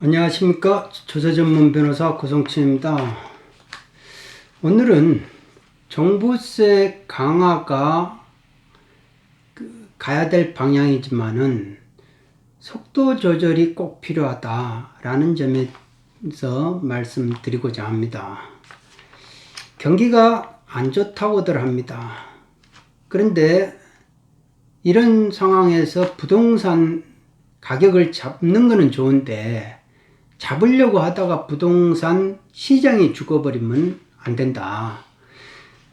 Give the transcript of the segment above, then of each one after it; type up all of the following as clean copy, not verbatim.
안녕하십니까. 조세전문 변호사 고성춘입니다. 오늘은 종부세 강화가 가야 될 방향이지만은 속도 조절이 꼭 필요하다라는 점에서 말씀드리고자 합니다. 경기가 안 좋다고들 합니다. 그런데 이런 상황에서 부동산 가격을 잡는 것은 좋은데 잡으려고 하다가 부동산 시장이 죽어버리면 안 된다.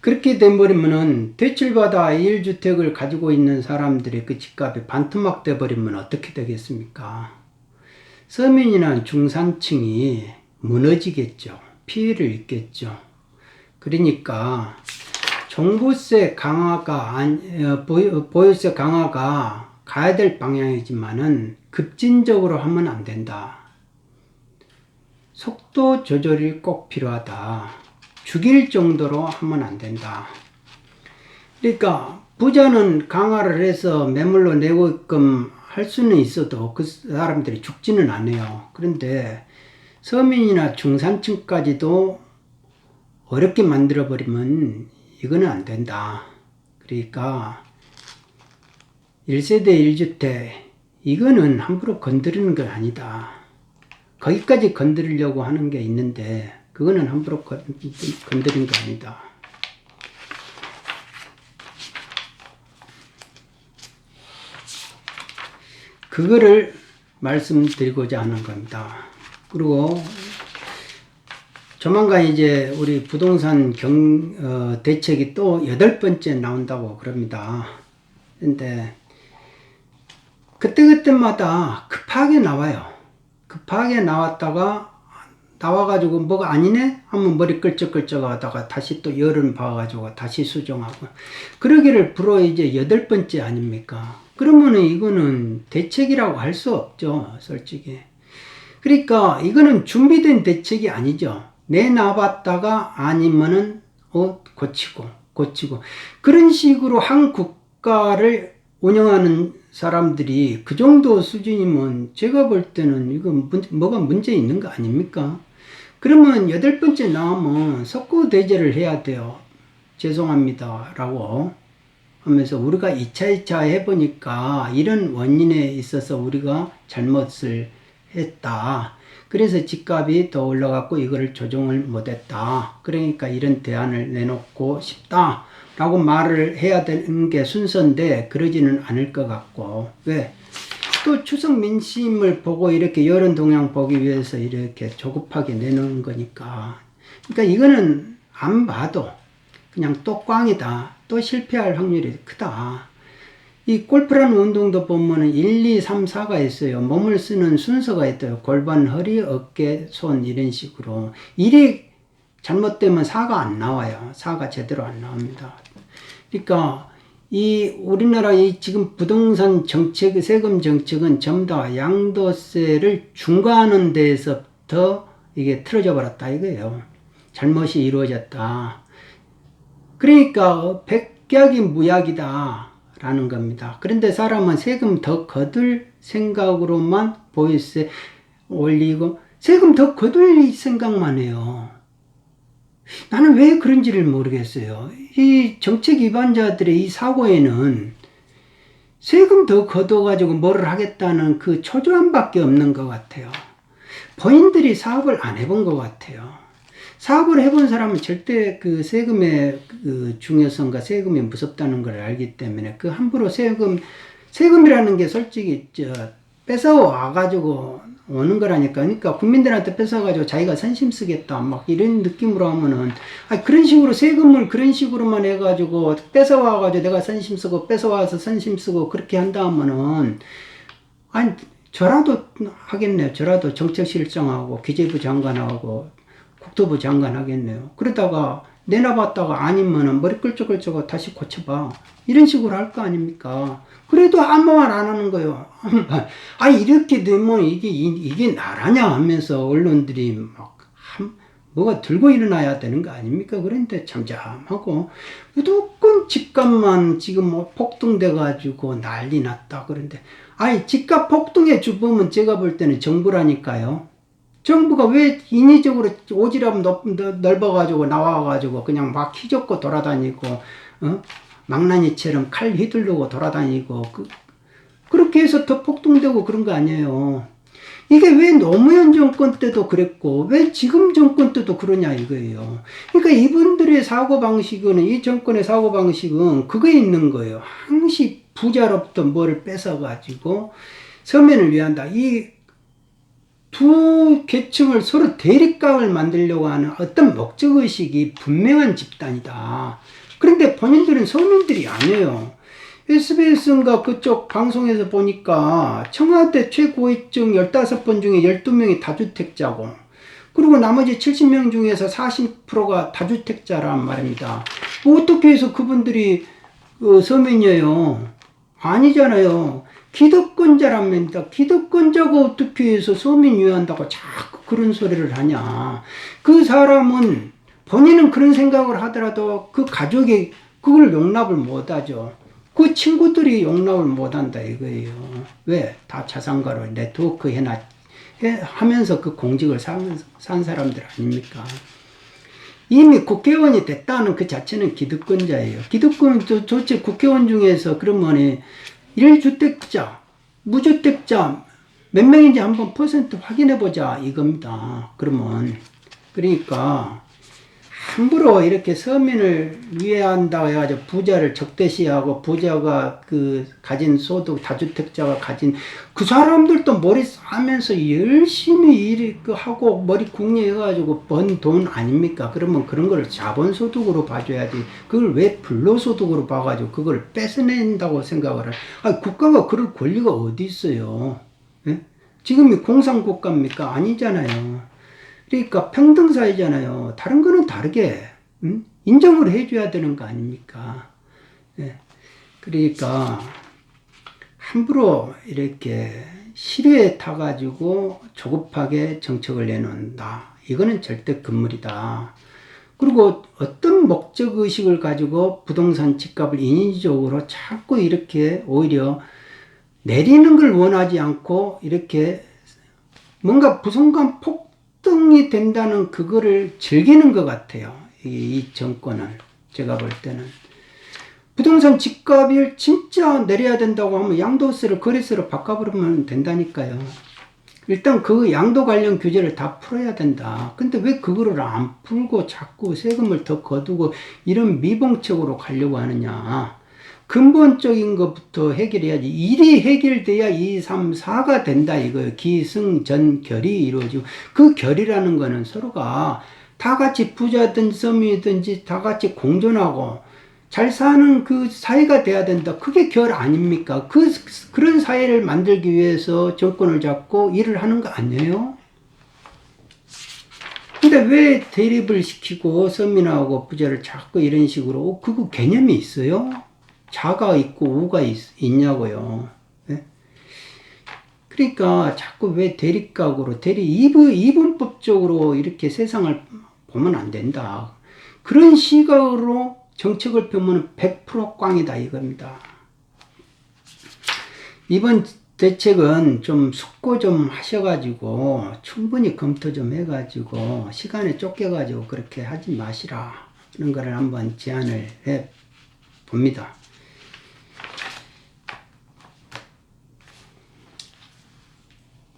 그렇게 돼버리면은 대출받아 1주택을 가지고 있는 사람들의 그 집값이 반토막 돼버리면 어떻게 되겠습니까? 서민이나 중산층이 무너지겠죠. 피해를 입겠죠. 그러니까 종부세 강화가 보유세 강화가 가야 될 방향이지만은 급진적으로 하면 안 된다. 속도 조절이 꼭 필요하다. 죽일 정도로 하면 안 된다. 그러니까 부자는 강화를 해서 매물로 내고끔 할 수는 있어도 그 사람들이 죽지는 않아요. 그런데 서민이나 중산층까지도 어렵게 만들어버리면 이거는 안 된다. 그러니까 1세대 1주택 이거는 함부로 건드리는 건 아니다. 거기까지 건드리려고 하는 게 있는데 그거는 함부로 건드린 게 아니다. 그거를 말씀드리고자 하는 겁니다. 그리고 조만간 이제 우리 부동산 대책이 또 8번째 나온다고 그럽니다. 근데 그때마다 급하게 나와요. 급하게 나와가지고 뭐가 아니네? 하면 머리 끌적끌적 하다가 다시 또 열은 봐가지고 다시 수정하고. 그러기를 불어 이제 8번째 아닙니까? 그러면은 이거는 대책이라고 할 수 없죠, 솔직히. 그러니까 이거는 준비된 대책이 아니죠. 내놔봤다가 아니면은, 고치고. 그런 식으로 한 국가를 운영하는 사람들이 그 정도 수준이면 제가 볼 때는 이건 뭐가 문제 있는 거 아닙니까? 그러면 8번째 나오면 석고대죄를 해야 돼요. 죄송합니다 라고 하면서 우리가 2차 해보니까 이런 원인에 있어서 우리가 잘못을 했다. 그래서 집값이 더 올라갔고 이거를 조정을 못했다. 그러니까 이런 대안을 내놓고 싶다 라고 말을 해야 되는 게 순서인데 그러지는 않을 것 같고. 왜? 또 추석 민심을 보고 이렇게 여론 동향 보기 위해서 이렇게 조급하게 내놓은 거니까. 그러니까 이거는 안 봐도 그냥 또 꽝이다. 또 실패할 확률이 크다. 이 골프라는 운동도 보면은 1, 2, 3, 4가 있어요. 몸을 쓰는 순서가 있어요. 골반, 허리, 어깨, 손 이런 식으로. 1이 잘못되면 4가 안 나와요. 4가 제대로 안 나옵니다. 그러니까 이 우리나라 이 지금 부동산 정책, 세금 정책은 전부 다 양도세를 중과하는 데에서부터 이게 틀어져 버렸다 이거예요. 잘못이 이루어졌다. 그러니까 백약이 무약이다 라는 겁니다. 그런데 사람은 세금 더 거둘 생각으로만 보유세 올리고 세금 더 거둘 생각만 해요. 나는 왜 그런지를 모르겠어요. 이 정책 위반자들의 이 사고에는 세금 더 걷어가지고 뭐를 하겠다는 그 초조함밖에 없는 것 같아요. 본인들이 사업을 안 해본 것 같아요. 사업을 해본 사람은 절대 그 세금의 그 중요성과 세금이 무섭다는 걸 알기 때문에 그 함부로 세금이라는 게 솔직히 뺏어와가지고 오는 거라니까. 그러니까 국민들한테 뺏어가지고 자기가 선심 쓰겠다 막 이런 느낌으로 하면은 그런 식으로 세금을 그런 식으로만 해가지고 뺏어와가지고 내가 선심 쓰고 뺏어와서 선심 쓰고 그렇게 한다 하면은 저라도 하겠네요. 저라도 정책실장하고 기재부 장관하고 국토부 장관 하겠네요. 그러다가 내놔봤다가 아니면은 머리 끌적끌적 다시 고쳐봐. 이런 식으로 할 거 아닙니까? 그래도 아무 말 안 하는 거예요. 이렇게 되면 이게 나라냐 하면서 언론들이 막 뭐가 들고 일어나야 되는 거 아닙니까? 그런데 잠잠하고 무조건 집값만 지금 뭐 폭등돼 가지고 난리 났다. 그런데 집값 폭등의 주범은 제가 볼 때는 정부라니까요. 정부가 왜 인위적으로 오지랖 넓어가지고 나와가지고 그냥 막 휘젓고 돌아다니고, 망나니처럼 칼 휘두르고 돌아다니고, 그렇게 해서 더 폭동되고 그런 거 아니에요. 이게 왜 노무현 정권 때도 그랬고 왜 지금 정권 때도 그러냐 이거예요. 그러니까 이분들의 사고방식은, 이 정권의 사고방식은 그거에 있는 거예요. 항시 부자로부터 뭐를 뺏어가지고 서민을 위한다. 이 두 계층을 서로 대립각을 만들려고 하는 어떤 목적의식이 분명한 집단이다. 그런데 본인들은 서민들이 아니에요. SBS인가 그쪽 방송에서 보니까 청와대 최고위층 15번 중에 12명이 다주택자고, 그리고 나머지 70명 중에서 40%가 다주택자란 말입니다. 뭐 어떻게 해서 그분들이 서민이에요? 아니잖아요. 기득권자랍니다. 기득권자가 어떻게 해서 서민 위한다고 자꾸 그런 소리를 하냐. 그 사람은 본인은 그런 생각을 하더라도 그 가족이 그걸 용납을 못하죠. 그 친구들이 용납을 못한다 이거예요. 왜? 다 자산가로 네트워크 하면서 그 공직을 산 사람들 아닙니까? 이미 국회의원이 됐다는 그 자체는 기득권자예요. 기득권 도대체 국회의원 중에서 그러면 1주택자, 무주택자 몇 명인지 한번 퍼센트 확인해 보자 이겁니다. 그러니까 함부로 이렇게 서민을 위한다고 해가지고 부자를 적대시하고, 부자가 가진 소득, 다주택자가 가진 그 사람들도 머리 싸면서 열심히 하고 머리 궁리해가지고 번 돈 아닙니까? 그러면 그런 걸 자본소득으로 봐줘야지. 그걸 왜 불로소득으로 봐가지고 그걸 뺏어낸다고 생각을 해? 국가가 그럴 권리가 어디 있어요? 예? 지금이 공산국가입니까? 아니잖아요. 그러니까 평등사회잖아요. 다른 거는 다르게 인정을 해줘야 되는 거 아닙니까? 예. 그러니까 함부로 이렇게 시류에 타가지고 조급하게 정책을 내놓는다. 이거는 절대 금물이다. 그리고 어떤 목적의식을 가지고 부동산 집값을 인위적으로 자꾸 이렇게 오히려 내리는 걸 원하지 않고 이렇게 뭔가 부동산 폭등이 된다는 그거를 즐기는 것 같아요. 이 정권은. 제가 볼 때는. 부동산 집값을 진짜 내려야 된다고 하면 양도세를 거래세로 바꿔버리면 된다니까요. 일단 그 양도 관련 규제를 다 풀어야 된다. 근데 왜 그거를 안 풀고 자꾸 세금을 더 거두고 이런 미봉책으로 가려고 하느냐. 근본적인 것부터 해결해야지. 일이 해결돼야 2, 3, 4가 된다 이거예요. 기승전결이 이루어지고, 그 결이라는 거는 서로가 다 같이 부자든 서민이든지 다 같이 공존하고 잘 사는 그 사회가 돼야 된다. 그게 결 아닙니까? 그런 사회를 만들기 위해서 정권을 잡고 일을 하는 거 아니에요? 근데 왜 대립을 시키고 서민하고 부자를 자꾸 이런 식으로, 그거 개념이 있어요? 자가 있고 우가 있냐고요. 네? 그러니까 자꾸 왜 대립각으로 이분법적으로 이렇게 세상을 보면 안 된다. 그런 시각으로 정책을 펴면 100% 꽝이다 이겁니다. 이번 대책은 좀 숙고 좀 하셔가지고 충분히 검토 좀 해가지고 시간에 쫓겨가지고 그렇게 하지 마시라 이런 거를 한번 제안을 해 봅니다.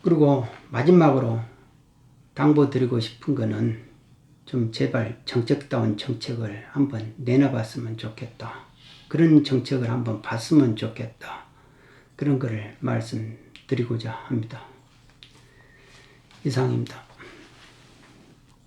그리고 마지막으로 당부드리고 싶은 거는 좀 제발 정책다운 정책을 한번 내놔봤으면 좋겠다. 그런 정책을 한번 봤으면 좋겠다. 그런 거를 말씀드리고자 합니다. 이상입니다.